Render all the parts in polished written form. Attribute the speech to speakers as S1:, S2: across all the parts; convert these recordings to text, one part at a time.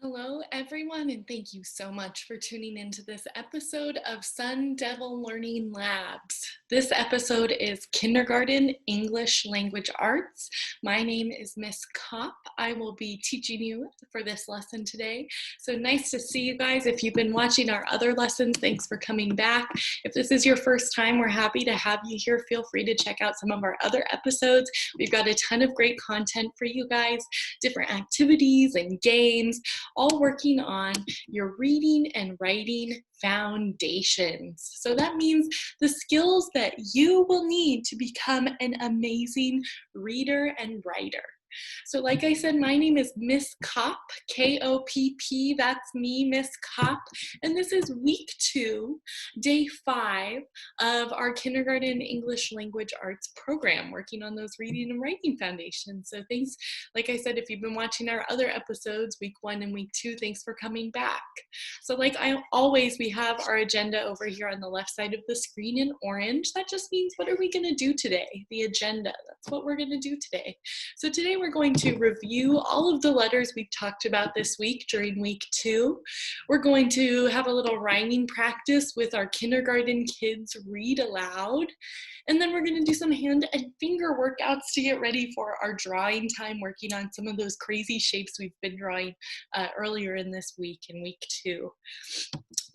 S1: Hello, everyone, and thank you so much for tuning into this episode of Sun Devil Learning Labs. This episode is Kindergarten English Language Arts. My name is Miss Kopp. I will be teaching you for this lesson today. So nice to see you guys. If you've been watching our other lessons, thanks for coming back. If this is your first time, we're happy to have you here. Feel free to check out some of our other episodes. We've got a ton of great content for you guys, different activities and games, all working on your reading and writing foundations. So that means the skills that you will need to become an amazing reader and writer. So like I said, my name is Miss Kopp, K-O-P-P, that's me, Miss Kopp, and this is week 2, day 5 of our Kindergarten English Language Arts program, working on those reading and writing foundations. So thanks, like I said, if you've been watching our other episodes, week 1 and week 2, thanks for coming back. So like we have our agenda over here on the left side of the screen in orange. That just means, what are we gonna do today? The agenda, that's what we're gonna do today. So today we're going to review all of the letters we've talked about this week during week 2. We're going to have a little rhyming practice with our kindergarten kids read aloud. And then we're going to do some hand and finger workouts to get ready for our drawing time, working on some of those crazy shapes we've been drawing earlier in this week, in week 2.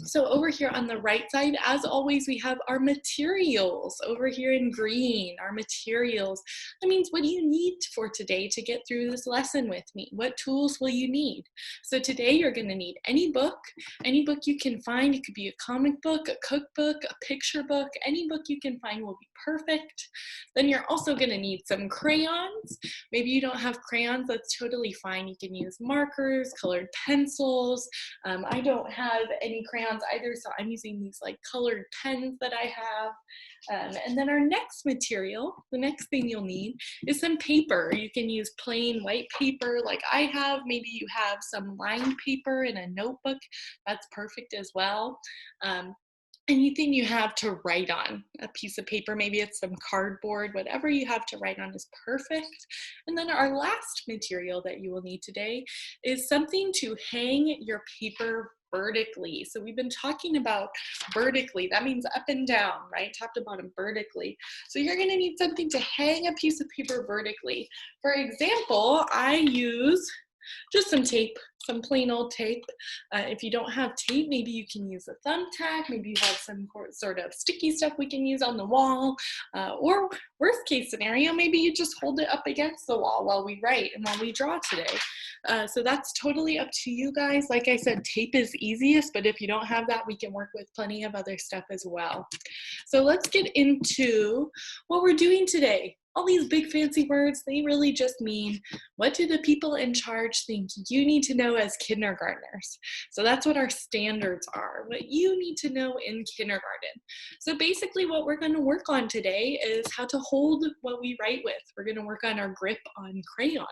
S1: So over here on the right side, as always, we have our materials over here in green, our materials. That means, what do you need for today to get through this lesson with me? What tools will you need? So today you're going to need any book you can find. It could be a comic book, a cookbook, a picture book, any book you can find will be perfect. Then you're also going to need some crayons. Maybe you don't have crayons, that's totally fine. You can use markers, colored pencils. I don't have any crayons either, so I'm using these like colored pens that I have. And then our next material, the next thing you'll need is some paper. You can use plain white paper like I have. Maybe you have some lined paper in a notebook. That's perfect as well. Anything you have to write on, a piece of paper, maybe it's some cardboard, whatever you have to write on is perfect. And then our last material that you will need today is something to hang your paper vertically. So we've been talking about vertically. That means up and down, right? Top to bottom, vertically. So you're going to need something to hang a piece of paper vertically. For example, I use just some tape, some plain old tape. If you don't have tape, maybe you can use a thumbtack. Maybe you have some sort of sticky stuff we can use on the wall. Or worst case scenario, maybe you just hold it up against the wall while we write and while we draw today. So that's totally up to you guys. Like I said, tape is easiest, but if you don't have that, we can work with plenty of other stuff as well. So let's get into what we're doing today. All these big fancy words, they really just mean, what do the people in charge think you need to know as kindergartners? So that's what our standards are, what you need to know in kindergarten. So basically what we're going to work on today is how to hold what we write with. We're going to work on our grip on crayons.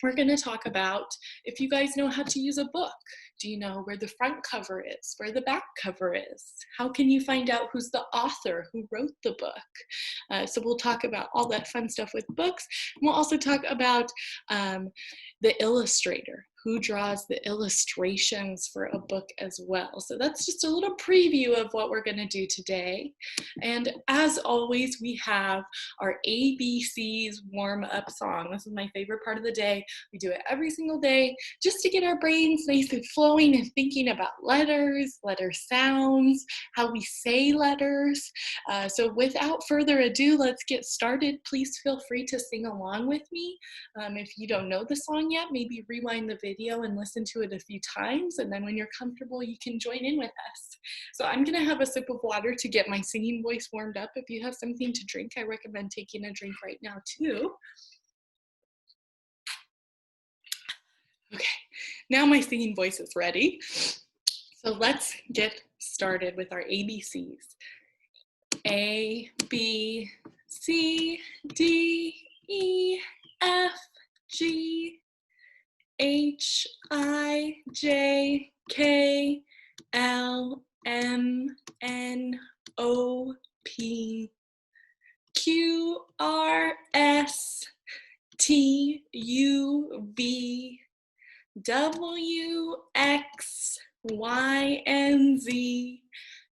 S1: We're going to talk about if you guys know how to use a book. Do you know where the front cover is, where the back cover is? How can you find out who's the author, who wrote the book? So we'll talk about all that fun stuff with books. And we'll also talk about the illustrator, who draws the illustrations for a book as well. So that's just a little preview of what we're going to do today. And as always, we have our ABCs warm-up song. This is my favorite part of the day. We do it every single day just to get our brains nice and flowing and thinking about letters, letter sounds, how we say letters. So without further ado, let's get started. Please feel free to sing along with me. If you don't know the song yet, maybe rewind the video and listen to it a few times, and then when you're comfortable, you can join in with us. So I'm gonna have a sip of water to get my singing voice warmed up. If you have something to drink, I recommend taking a drink right now too. Okay, now my singing voice is ready. So let's get started with our ABCs. A, B, C, D, E, F, G, H, I, J, K, L, M, N, O, P, Q, R, S, T, U, V, W, X, Y, and Z.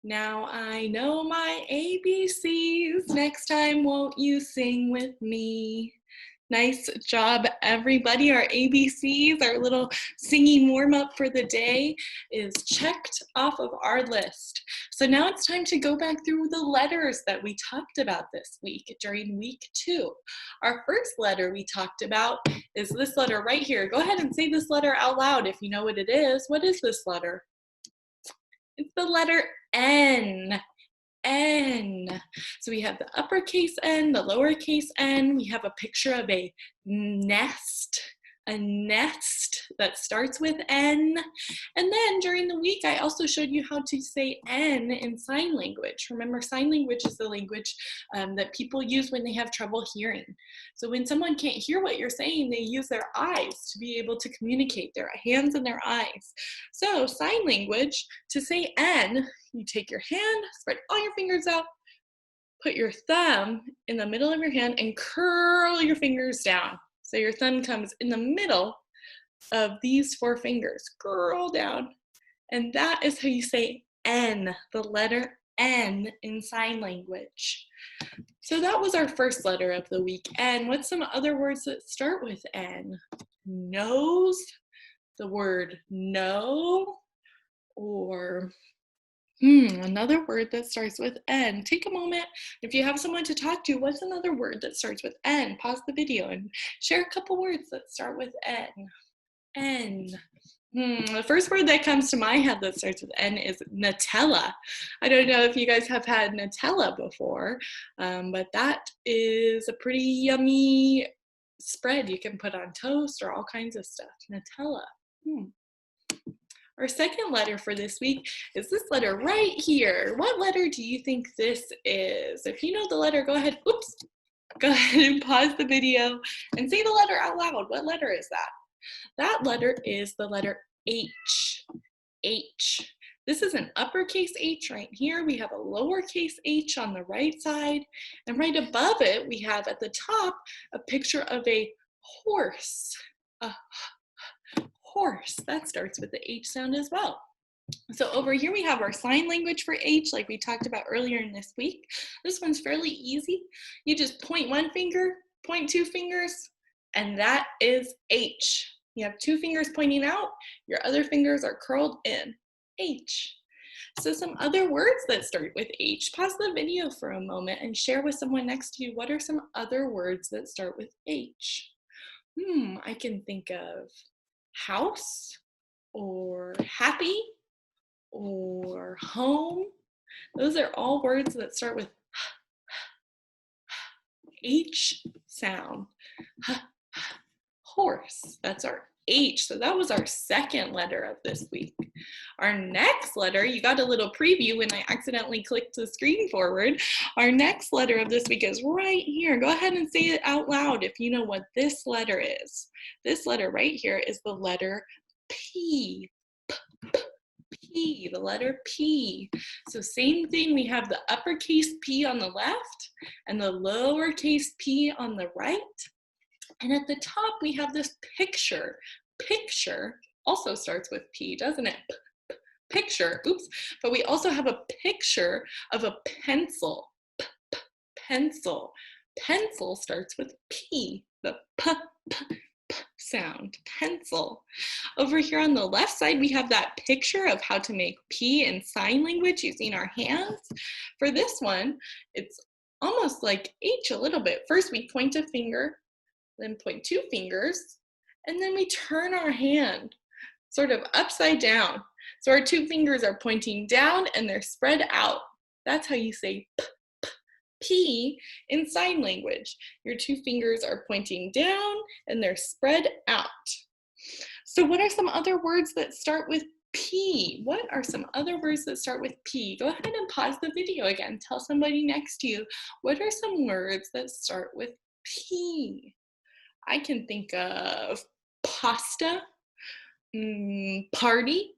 S1: Now I know my ABCs. Next time, won't you sing with me? Nice job, everybody. Our ABCs, our little singing warm-up for the day is checked off of our list. So now it's time to go back through the letters that we talked about this week during week 2. Our first letter we talked about is this letter right here. Go ahead and say this letter out loud if you know what it is. What is this letter? It's the letter N. N. So we have the uppercase N, the lowercase n. We have a picture of a nest that starts with N. And then during the week, I also showed you how to say N in sign language. Remember, sign language is the language that people use when they have trouble hearing. So when someone can't hear what you're saying, they use their eyes to be able to communicate, their hands and their eyes. So sign language, to say N, you take your hand, spread all your fingers out, put your thumb in the middle of your hand and curl your fingers down. So your thumb comes in the middle of these 4 fingers, curl down. And that is how you say N, the letter N in sign language. So that was our first letter of the week, N. What's some other words that start with N? Nose, the word no, or another word that starts with N. Take a moment. If you have someone to talk to, what's another word that starts with N? Pause the video and share a couple words that start with N. N. The first word that comes to my head that starts with N is Nutella. I don't know if you guys have had Nutella before, but that is a pretty yummy spread you can put on toast or all kinds of stuff. Nutella. Our second letter for this week is this letter right here. What letter do you think this is? If you know the letter, go ahead and pause the video and say the letter out loud. What letter is that? That letter is the letter H. H. This is an uppercase H right here. We have a lowercase h on the right side. And right above it, we have at the top a picture of a horse. Horse. That starts with the H sound as well. So over here we have our sign language for H, like we talked about earlier in this week. This one's fairly easy. You just point one finger, point 2 fingers, and that is H. You have 2 fingers pointing out, your other fingers are curled in. H. So some other words that start with H. Pause the video for a moment and share with someone next to you, what are some other words that start with H? I can think of house, or happy, or home. Those are all words that start with H sound. Horse, that's our H. So that was our second letter of this week. Our next letter, you got a little preview when I accidentally clicked the screen forward. Our next letter of this week is right here. Go ahead and say it out loud if you know what this letter is. This letter right here is the letter P. P, the letter P. So same thing, we have the uppercase P on the left and the lowercase p on the right. And at the top, we have this picture. Picture also starts with P, doesn't it? Picture, oops. But we also have a picture of a pencil. Pencil. Pencil starts with P, the p sound, pencil. Over here on the left side, we have that picture of how to make P in sign language using our hands. For this one, it's almost like H a little bit. First, we point a finger, then point 2 fingers, and then we turn our hand sort of upside down. So our 2 fingers are pointing down and they're spread out. That's how you say P in sign language. Your 2 fingers are pointing down and they're spread out. So what are some other words that start with P? What are some other words that start with P? Go ahead and pause the video again. Tell somebody next to you, what are some words that start with P? I can think of pasta, party,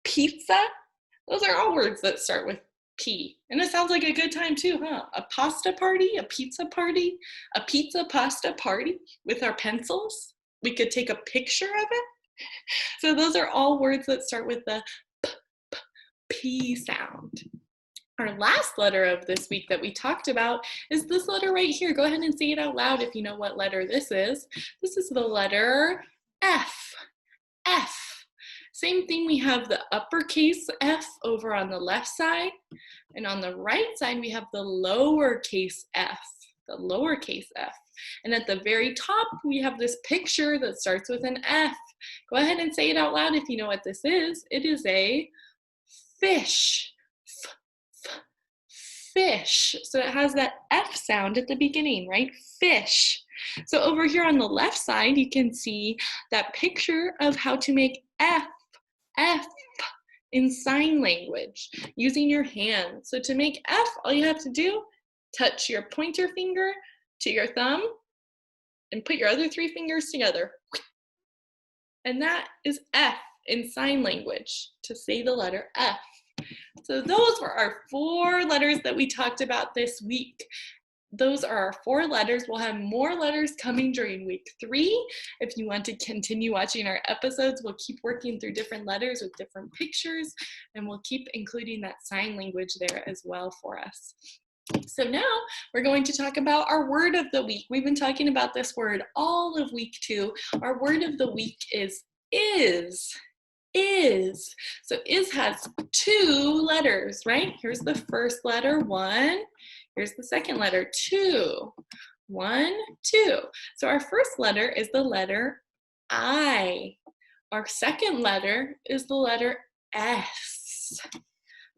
S1: pizza. Those are all words that start with P. And it sounds like a good time too, huh? A pasta party, a pizza pasta party with our pencils. we could take a picture of it. So those are all words that start with the P sound. Our last letter of this week that we talked about is this letter right here. Go ahead and say it out loud if you know what letter this is. This is the letter F. F. Same thing, we have the uppercase F over on the left side, and on the right side we have the lowercase f, the lowercase f. And at the very top we have this picture that starts with an F. Go ahead and say it out loud if you know what this is. It is a fish. Fish. So it has that F sound at the beginning, right? Fish. So over here on the left side, you can see that picture of how to make F in sign language using your hands. So to make F, all you have to do, touch your pointer finger to your thumb and put your other 3 fingers together. And that is F in sign language, to say the letter F. So those were our 4 letters that we talked about this week. Those are our 4 letters. We'll have more letters coming during week 3. If you want to continue watching our episodes, we'll keep working through different letters with different pictures, and we'll keep including that sign language there as well for us. So now we're going to talk about our word of the week. We've been talking about this word all of week 2. Our word of the week is. Is. So is has 2 letters, right? Here's the first letter, 1. Here's the second letter, 2. 1, 2. So our first letter is the letter I. Our second letter is the letter S.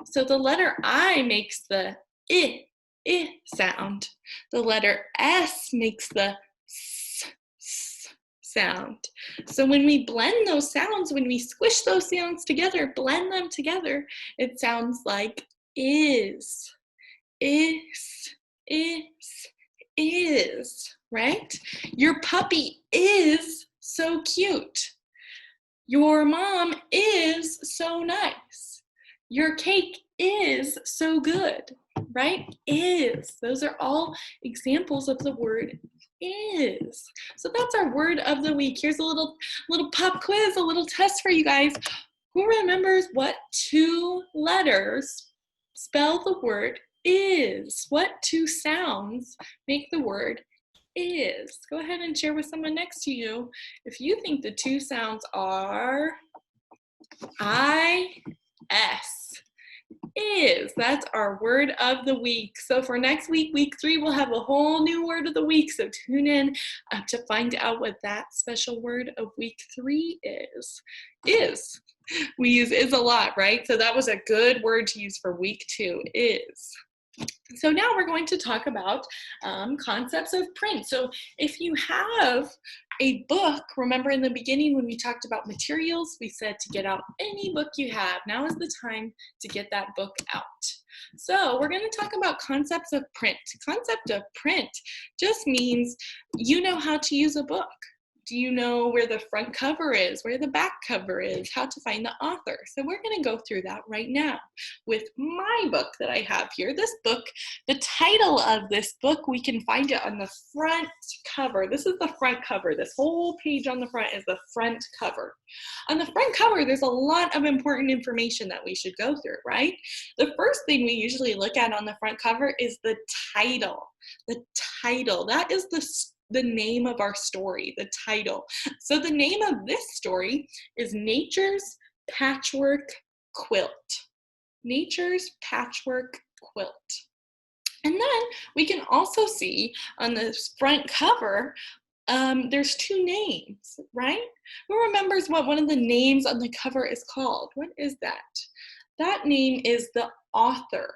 S1: So the letter I makes the I sound. The letter S makes the S sound. So when we blend those sounds, when we squish those sounds together, blend them together, it sounds like is, right? Your puppy is so cute. Your mom is so nice. Your cake is so good, right? Is. Those are all examples of the word is. So that's our word of the week. Here's a little pop quiz, a little test for you guys. Who remembers what 2 letters spell the word is? What 2 sounds make the word is? Go ahead and share with someone next to you if you think the 2 sounds are I, S. Is. That's our word of the week. So for next week, week 3, we'll have a whole new word of the week. So tune in to find out what that special word of week 3 is. Is. We use is a lot, right? So that was a good word to use for week 2, is. So now we're going to talk about concepts of print. So if you have a book, remember in the beginning when we talked about materials, we said to get out any book you have. Now is the time to get that book out. So we're going to talk about concepts of print. Concept of print just means you know how to use a book. Do you know where the front cover is, where the back cover is, how to find the author? So we're going to go through that right now with my book that I have here. This book, the title of this book, we can find it on the front cover. This is the front cover. This whole page on the front is the front cover. On the front cover, there's a lot of important information that we should go through, right? The first thing we usually look at on the front cover is the title. The title, that is the name of our story, the title. So the name of this story is Nature's Patchwork Quilt. Nature's Patchwork Quilt. And then we can also see on this front cover, there's 2 names, right? Who remembers what one of the names on the cover is called? What is that? That name is the author.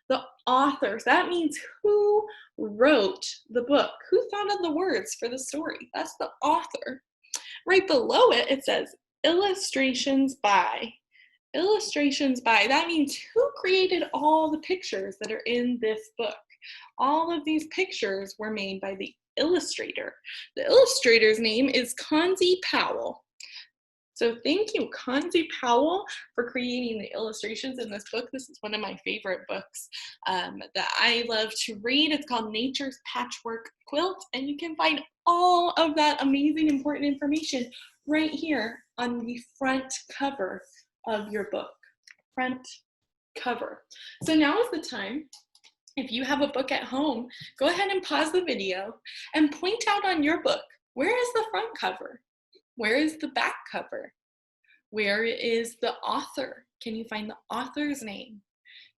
S1: The authors, that means who wrote the book, who thought of the words for the story. That's the author. Right below it, it says illustrations by. Illustrations by, that means who created all the pictures that are in this book. All of these pictures were made by the illustrator. The illustrator's name is Conzi Powell. So thank you, Conzi Powell, for creating the illustrations in this book. This is one of my favorite books that I love to read. It's called Nature's Patchwork Quilt, and you can find all of that amazing, important information right here on the front cover of your book. Front cover. So now is the time. If you have a book at home, go ahead and pause the video and point out on your book, where is the front cover? Where is the back cover? Where is the author? Can you find the author's name?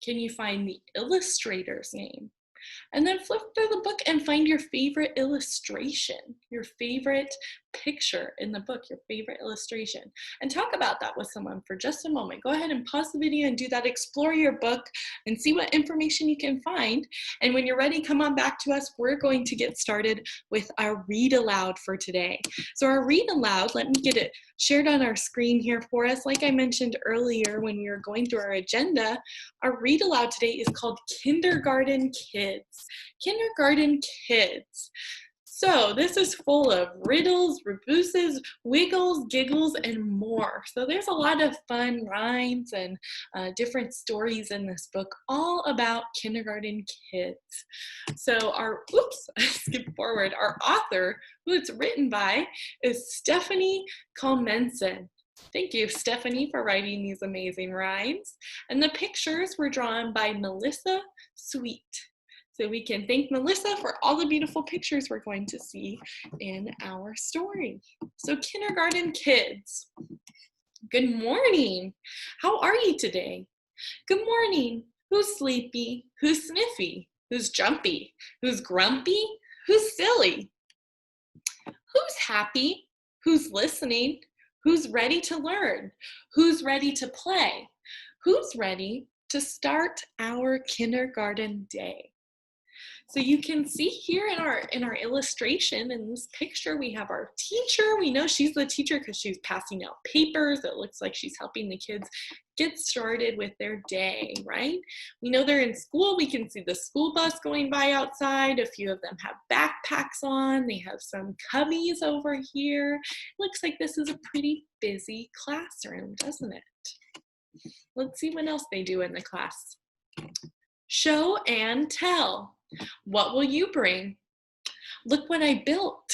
S1: Can you find the illustrator's name? And then flip through the book and find your favorite illustration, your favorite picture in the book, your favorite illustration. And talk about that with someone for just a moment. Go ahead and pause the video and do that. Explore your book and see what information you can find. And when you're ready, come on back to us. We're going to get started with our read aloud for today. So our read aloud, let me get it shared on our screen here for us. Like I mentioned earlier when we were going through our agenda, our read aloud today is called Kindergarten Kids. Kindergarten Kids. So this is full of riddles, rebuses, wiggles, giggles, and more. So there's a lot of fun rhymes and different stories in this book, all about kindergarten kids. So our, I skipped forward. Our author, who it's written by, is Stephanie Kalmensen. Thank you, Stephanie, for writing these amazing rhymes. And the pictures were drawn by Melissa Sweet. So we can thank Melissa for all the beautiful pictures we're going to see in our story. So kindergarten kids, good morning. How are you today? Good morning. Who's sleepy? Who's sniffy? Who's jumpy? Who's grumpy? Who's silly? Who's happy? Who's listening? Who's ready to learn? Who's ready to play? Who's ready to start our kindergarten day? So you can see here in our illustration, in this picture, we have our teacher. We know she's the teacher because she's passing out papers. It looks like she's helping the kids get started with their day, right? We know they're in school. We can see the school bus going by outside. A few of them have backpacks on. They have some cubbies over here. Looks like this is a pretty busy classroom, doesn't it? Let's see what else they do in the class. Show and tell. What will you bring? Look what I built.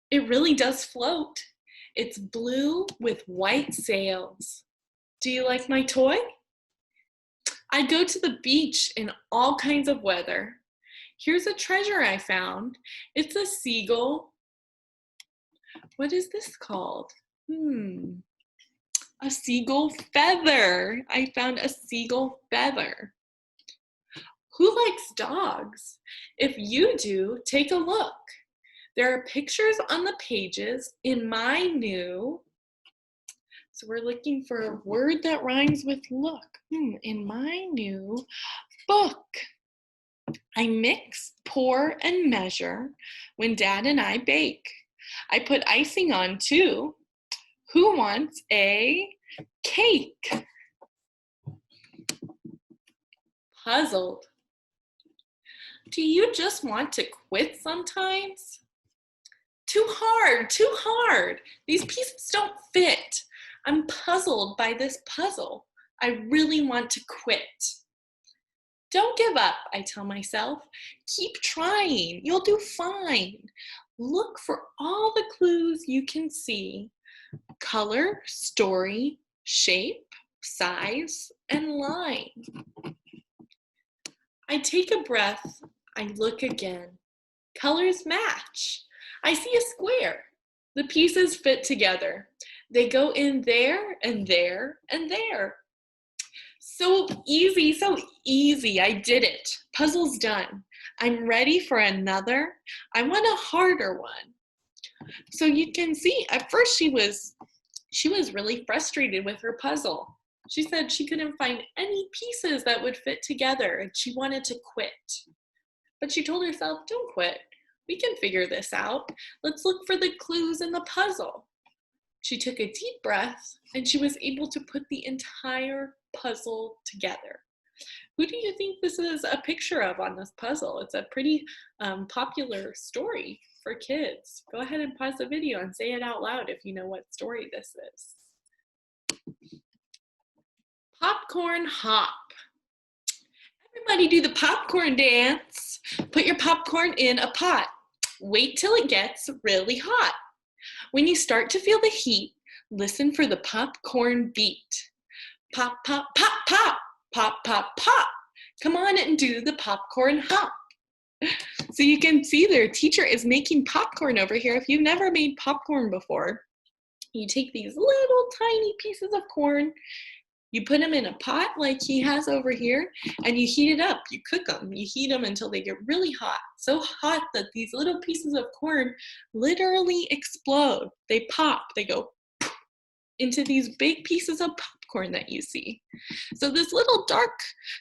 S1: It really does float. It's blue with white sails. Do you like my toy? I go to the beach in all kinds of weather. Here's a treasure I found. It's a seagull. What is this called? A seagull feather. I found a seagull feather. Who likes dogs? If you do, take a look. There are pictures on the pages in my new, so we're looking for a word that rhymes with look. In my new book. I mix, pour, and measure when Dad and I bake. I put icing on too. Who wants a cake? Puzzled. Do you just want to quit sometimes? Too hard, too hard. These pieces don't fit. I'm puzzled by this puzzle. I really want to quit. Don't give up, I tell myself. Keep trying. You'll do fine. Look for all the clues you can see. Color, story, shape, size, and line. I take a breath. I look again. Colors match. I see a square. The pieces fit together. They go in there and there and there. So easy, so easy. I did it. Puzzle's done. I'm ready for another. I want a harder one. So you can see at first she was really frustrated with her puzzle. She said she couldn't find any pieces that would fit together and she wanted to quit. But she told herself, don't quit. We can figure this out. Let's look for the clues in the puzzle. She took a deep breath and she was able to put the entire puzzle together. Who do you think this is a picture of on this puzzle? It's a pretty popular story for kids. Go ahead and pause the video and say it out loud if you know what story this is. Popcorn hop. Everybody do the popcorn dance. Put your popcorn in a pot. Wait till it gets really hot. When you start to feel the heat, listen for the popcorn beat. Pop, pop, pop, pop, pop, pop, pop. Come on and do the popcorn hop. So you can see their teacher is making popcorn over here. If you've never made popcorn before, you take these little tiny pieces of corn, you put them in a pot like he has over here, and you heat it up. You cook them. You heat them until they get really hot. So hot that these little pieces of corn literally explode. They pop. They go into these big pieces of popcorn that you see. So this little dark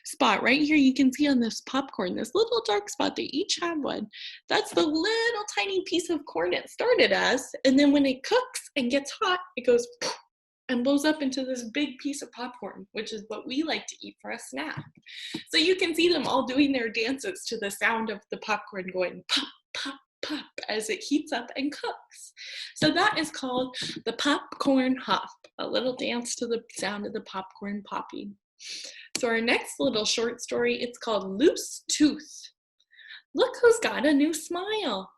S1: spot right here, you can see on this popcorn, this little dark spot, they each have one. That's the little tiny piece of corn it started as, and then when it cooks and gets hot, it goes and blows up into this big piece of popcorn, which is what we like to eat for a snack. So you can see them all doing their dances to the sound of the popcorn going pop, pop, pop as it heats up and cooks. So that is called the popcorn hop, a little dance to the sound of the popcorn popping. So our next little short story, it's called Loose Tooth. Look who's got a new smile.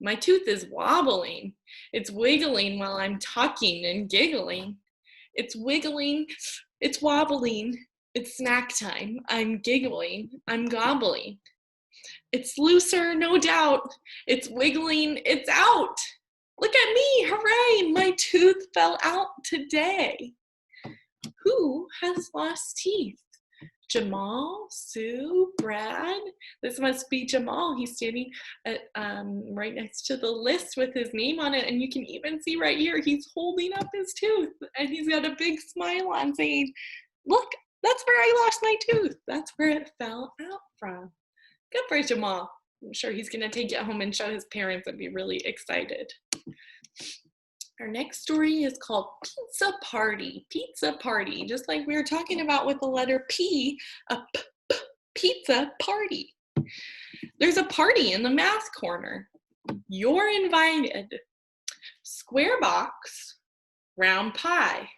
S1: My tooth is wobbling. It's wiggling while I'm talking and giggling. It's wiggling, it's wobbling. It's snack time. I'm giggling, I'm gobbling. It's looser, no doubt. It's wiggling, it's out. Look at me, hooray, my tooth fell out today. Who has lost teeth? Jamal, Sue, Brad. This must be Jamal. He's standing at, right next to the list with his name on it. And you can even see right here, he's holding up his tooth. And he's got a big smile on saying, look, that's where I lost my tooth. That's where it fell out from. Good for Jamal. I'm sure he's going to take it home and show his parents and be really excited. Our next story is called Pizza Party. Pizza Party, just like we were talking about with the letter P, pizza party. There's a party in the math corner. You're invited. Square box, round pie,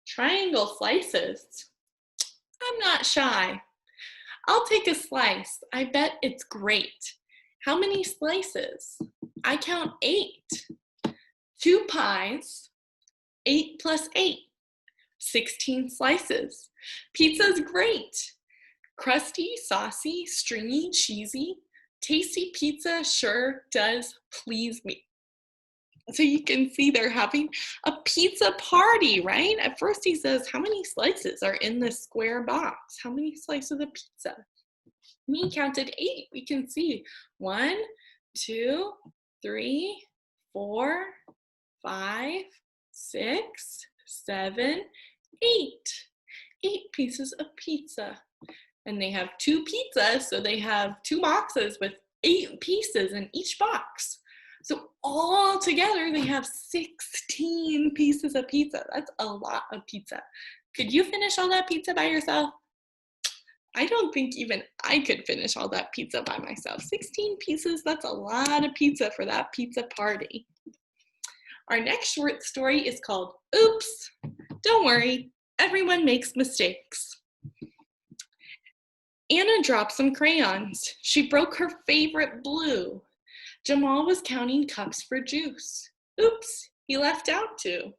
S1: triangle slices. I'm not shy. I'll take a slice. I bet it's great. How many slices? I count 8. 2 pies, 8 plus 8, 16 slices. Pizza's great. Crusty, saucy, stringy, cheesy. Tasty pizza sure does please me. So you can see they're having a pizza party, right? At first he says, how many slices are in this square box? How many slices of pizza? We counted 8. We can see 1, 2, 3, 4, 5, 6, 7, 8. 8 pieces of pizza. And they have 2 pizzas, so they have 2 boxes with 8 pieces in each box. So all together, they have 16 pieces of pizza. That's a lot of pizza. Could you finish all that pizza by yourself? I don't think even I could finish all that pizza by myself. 16 pieces, that's a lot of pizza for that pizza party. Our next short story is called Oops. Don't worry, everyone makes mistakes. Anna dropped some crayons. She broke her favorite blue. Jamal was counting cups for juice. Oops, he left out 2.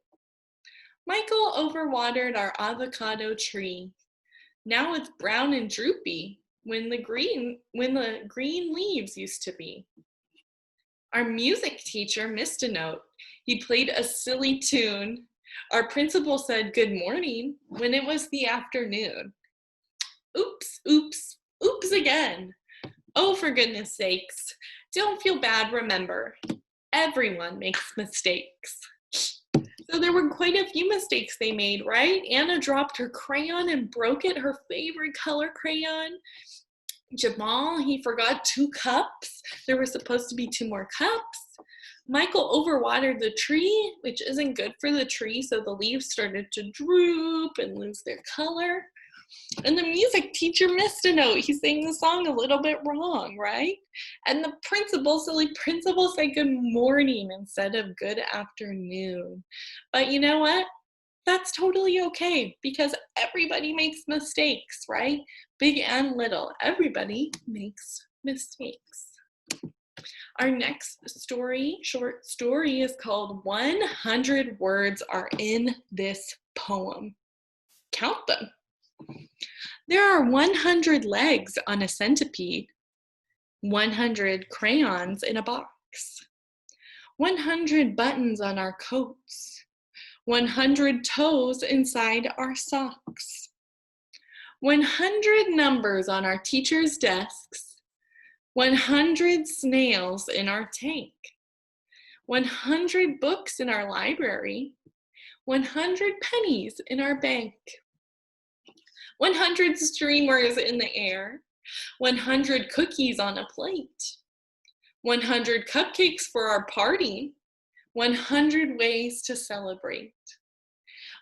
S1: Michael overwatered our avocado tree. Now it's brown and droopy when the green leaves used to be. Our music teacher missed a note. He played a silly tune. Our principal said good morning when it was the afternoon. Oops, oops, oops again. Oh, for goodness sakes. Don't feel bad, remember. Everyone makes mistakes. So there were quite a few mistakes they made, right? Anna dropped her crayon and broke it, her favorite color crayon. Jamal, he forgot 2 cups. There were supposed to be 2 more cups. Michael overwatered the tree, which isn't good for the tree, so the leaves started to droop and lose their color. And the music teacher missed a note. He sang the song a little bit wrong, right? And the silly principal said good morning instead of good afternoon. But you know what? That's totally okay because everybody makes mistakes, right? Big and little. Everybody makes mistakes. Our next short story is called 100 Words Are in This Poem. Count them. There are 100 legs on a centipede, 100 crayons in a box, 100 buttons on our coats, 100 toes inside our socks, 100 numbers on our teachers' desks, 100 snails in our tank, 100 books in our library, 100 pennies in our bank, 100 streamers in the air, 100 cookies on a plate, 100 cupcakes for our party, 100 ways to celebrate,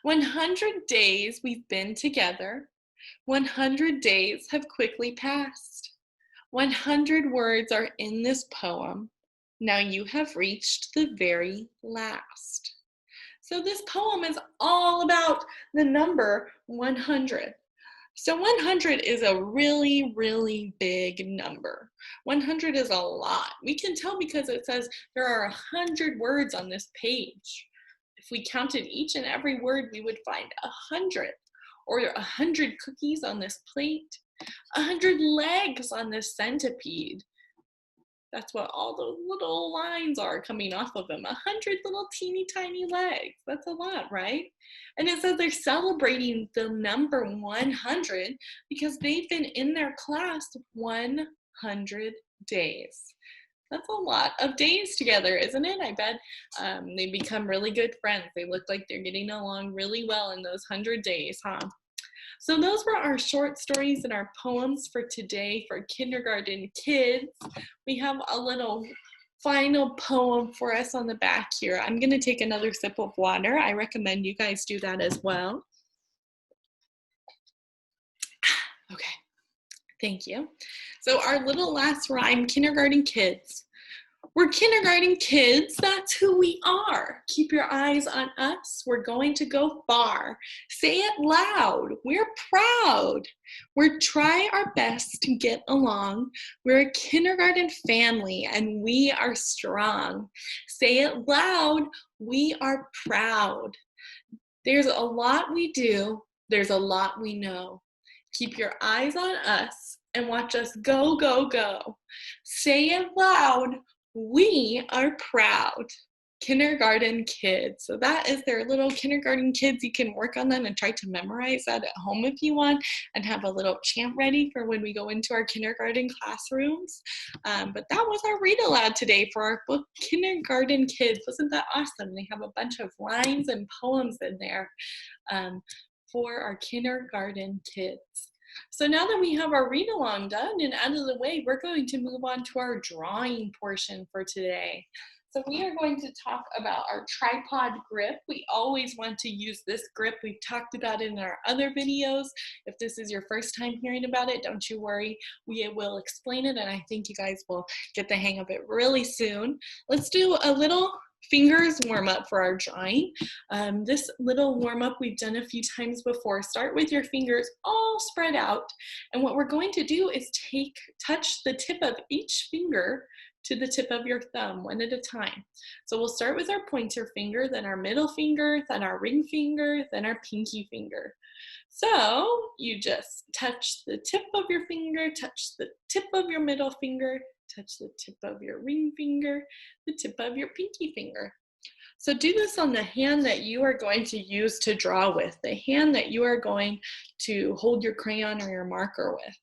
S1: 100 days we've been together, 100 days have quickly passed, 100 words are in this poem. Now you have reached the very last. So this poem is all about the number 100. So 100 is a really, really big number. 100 is a lot. We can tell because it says there are 100 words on this page. If we counted each and every word, we would find 100. Or 100 cookies on this plate, 100 legs on this centipede. That's what all those little lines are coming off of them. 100 little teeny tiny legs. That's a lot, right? And it says they're celebrating the number 100 because they've been in their class 100 days. That's a lot of days together, isn't it? I bet they become really good friends. They look like they're getting along really well in those 100 days, huh? So those were our short stories and our poems for today for kindergarten kids. We have a little final poem for us on the back here. I'm going to take another sip of water. I recommend you guys do that as well. Okay, thank you. So our little last rhyme, kindergarten kids. We're kindergarten kids, that's who we are. Keep your eyes on us, we're going to go far. Say it loud, we're proud. We're try our best to get along. We're a kindergarten family and we are strong. Say it loud, we are proud. There's a lot we do, there's a lot we know. Keep your eyes on us and watch us go, go, go. Say it loud, we are proud. Kindergarten kids. So that is their little kindergarten kids. You can work on them and try to memorize that at home if you want and have a little chant ready for when we go into our kindergarten classrooms. But that was our read aloud today for our book, Kindergarten Kids. Wasn't that awesome? They have a bunch of rhymes and poems in there for our kindergarten kids. So now that we have our read along done and out of the way, we're going to move on to our drawing portion for today. So we are going to talk about our tripod grip. We always want to use this grip. We've talked about it in our other videos. If this is your first time hearing about it, don't you worry. We will explain it, and I think you guys will get the hang of it really soon. Let's do a little fingers warm up for our drawing. This little warm up we've done a few times before. Start with your fingers all spread out, and what we're going to do is touch the tip of each finger to the tip of your thumb, one at a time. So we'll start with our pointer finger, then our middle finger, then our ring finger, then our pinky finger. So you just touch the tip of your finger, touch the tip of your middle finger, touch the tip of your ring finger, the tip of your pinky finger. So do this on the hand that you are going to use to draw with, the hand that you are going to hold your crayon or your marker with.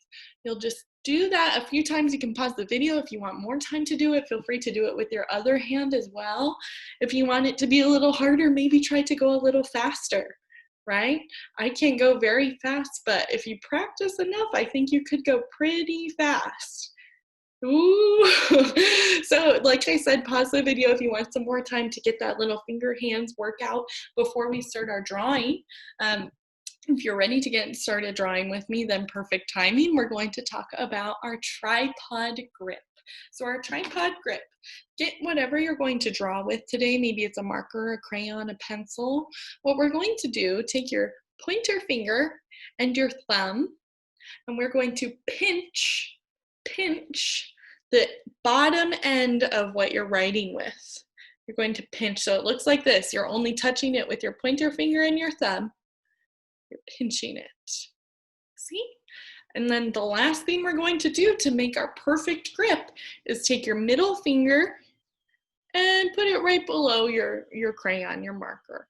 S1: You'll just do that a few times. You can pause the video if you want more time to do it. Feel free to do it with your other hand as well. If you want it to be a little harder, maybe try to go a little faster, right? I can go very fast, but if you practice enough, I think you could go pretty fast. Ooh. So like I said, pause the video if you want some more time to get that little finger hands workout before we start our drawing. If you're ready to get started drawing with me, then perfect timing. We're going to talk about our tripod grip. So our tripod grip, get whatever you're going to draw with today. Maybe it's a marker, a crayon, a pencil. What we're going to do, take your pointer finger and your thumb, and we're going to pinch the bottom end of what you're writing with. You're going to pinch, so it looks like this. You're only touching it with your pointer finger and your thumb. You're pinching it. See? And then the last thing we're going to do to make our perfect grip is take your middle finger and put it right below your crayon, your marker.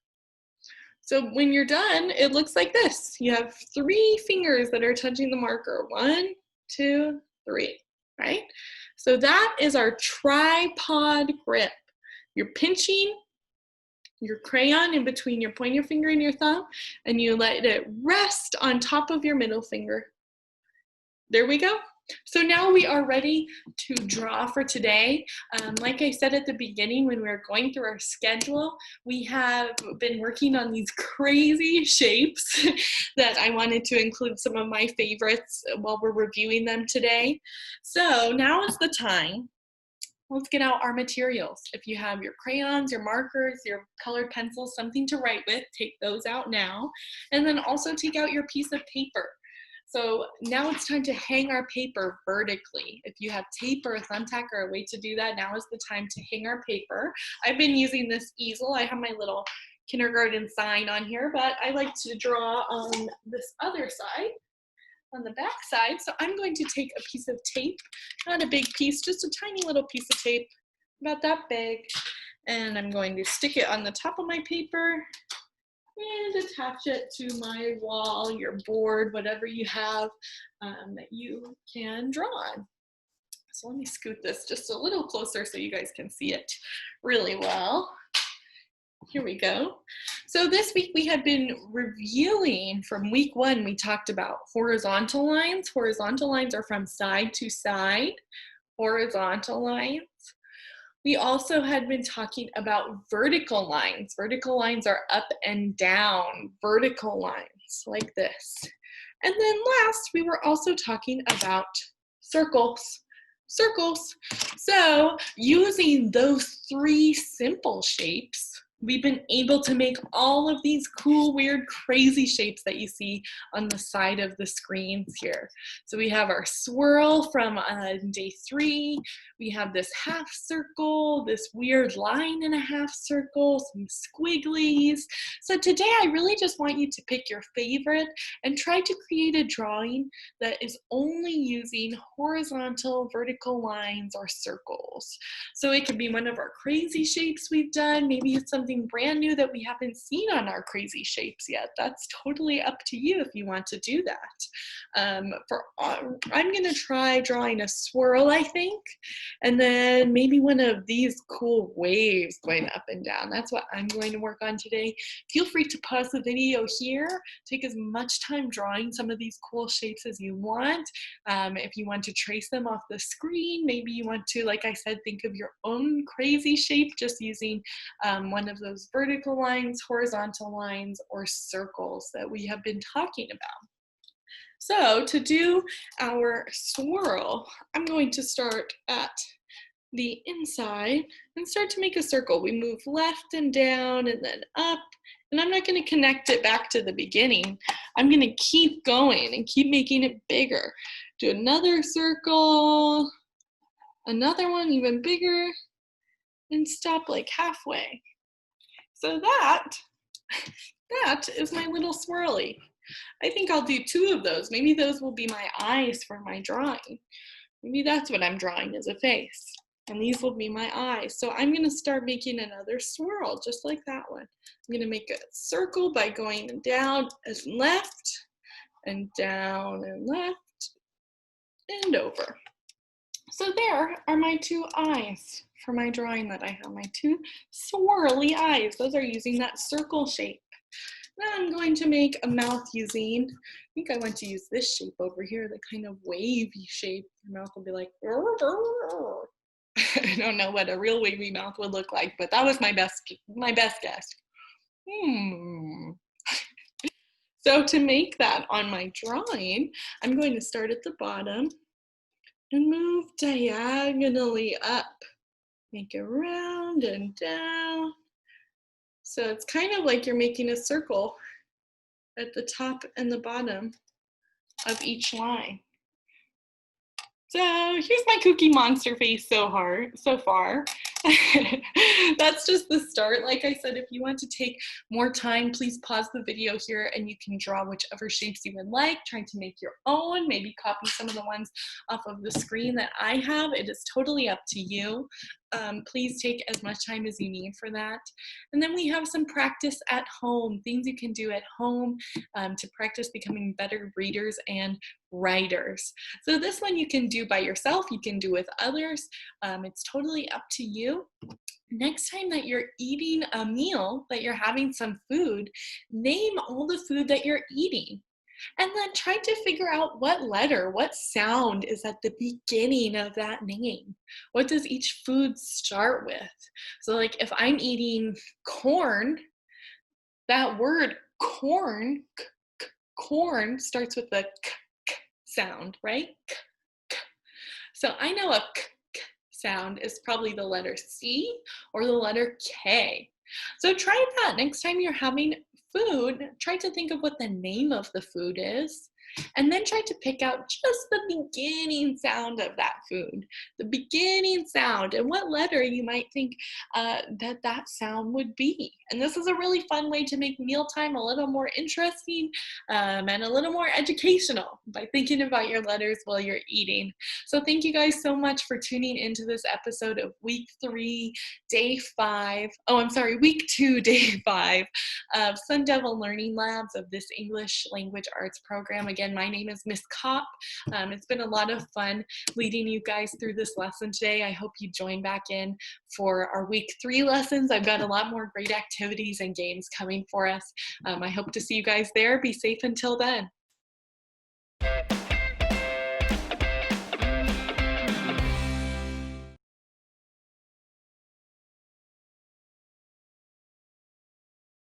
S1: So when you're done, it looks like this. You have 3 fingers that are touching the marker. 1, 2, 3, right? So that is our tripod grip. You're pinching your crayon in between your pointer finger and your thumb, and you let it rest on top of your middle finger. There we go. So now we are ready to draw for today. Like I said at the beginning when we were going through our schedule, we have been working on these crazy shapes that I wanted to include some of my favorites while we're reviewing them today. So now is the time. Let's get out our materials. If you have your crayons, your markers, your colored pencils, something to write with, take those out now. And then also take out your piece of paper. So now it's time to hang our paper vertically. If you have tape or a thumbtack or a way to do that, now is the time to hang our paper. I've been using this easel. I have my little kindergarten sign on here, but I like to draw on this other side, on the back side. So I'm going to take a piece of tape, not a big piece, just a tiny little piece of tape, about that big, and I'm going to stick it on the top of my paper and attach it to my wall, your board, whatever you have that you can draw on. So let me scoot this just a little closer so you guys can see it really well. Here we go. So this week we have been reviewing from week 1, we talked about horizontal lines. Horizontal lines are from side to side, horizontal lines. We also had been talking about vertical lines. Vertical lines are up and down, vertical lines like this. And then last, we were also talking about circles. Circles. So using those 3 simple shapes, we've been able to make all of these cool, weird, crazy shapes that you see on the side of the screens here. So we have our swirl from day 3. We have this half circle, this weird line and a half circle, some squigglies. So today I really just want you to pick your favorite and try to create a drawing that is only using horizontal, vertical lines or circles. So it could be one of our crazy shapes we've done. Maybe it's something brand new that we haven't seen on our crazy shapes yet. That's totally up to you if you want to do that. I'm going to try drawing a swirl, I think. And then maybe one of these cool waves going up and down. That's what I'm going to work on today. Feel free to pause the video here. Take as much time drawing some of these cool shapes as you want. If you want to trace them off the screen, maybe you want to, like I said, think of your own crazy shape just using one of those vertical lines, horizontal lines, or circles that we have been talking about. So to do our swirl, I'm going to start at the inside and start to make a circle. We move left and down and then up, and I'm not going to connect it back to the beginning. I'm going to keep going and keep making it bigger. Do another circle, another one even bigger, and stop like halfway. So that is my little swirly. I think I'll do 2 of those. Maybe those will be my eyes for my drawing. Maybe that's what I'm drawing as a face. And these will be my eyes. So I'm going to start making another swirl, just like that one. I'm going to make a circle by going down and left, and down and left, and over. So there are my 2 eyes for my drawing that I have, my 2 swirly eyes. Those are using that circle shape. Now I'm going to make a mouth using, I think I want to use this shape over here, the kind of wavy shape. Your mouth will be like, I don't know what a real wavy mouth would look like, but that was my best guess. So to make that on my drawing, I'm going to start at the bottom and move diagonally up. Make it round and down. So it's kind of like you're making a circle at the top and the bottom of each line. So here's my Cookie Monster face so far. That's just the start. Like I said, if you want to take more time, please pause the video here and you can draw whichever shapes you would like, trying to make your own, maybe copy some of the ones off of the screen that I have. It is totally up to you. Please take as much time as you need for that. And then we have some practice at home, things you can do at home to practice becoming better readers and writers. So this one you can do by yourself, you can do with others. It's totally up to you. Next time that you're eating a meal, that you're having some food, name all the food that you're eating. And then try to figure out what letter, what sound is at the beginning of that name. What does each food start with? So like if I'm eating corn, that word corn, corn starts with the k sound, right? K. So I know a k sound is probably the letter C or the letter K. So try that next time you're having food. Try to think of what the name of the food is, and then try to pick out just the beginning sound of that food, the beginning sound, and what letter you might think that sound would be. And this is a really fun way to make mealtime a little more interesting and a little more educational by thinking about your letters while you're eating. So thank you guys so much for tuning into this episode of week 3, day 5. Oh, I'm sorry, week 2, day 5 of Sun Devil Learning Labs of this English Language Arts program. Again, my name is Miss Kopp. It's been a lot of fun leading you guys through this lesson today. I hope you join back in for our week 3 lessons. I've got a lot more great activities and games coming for us. I hope to see you guys there. Be safe until then.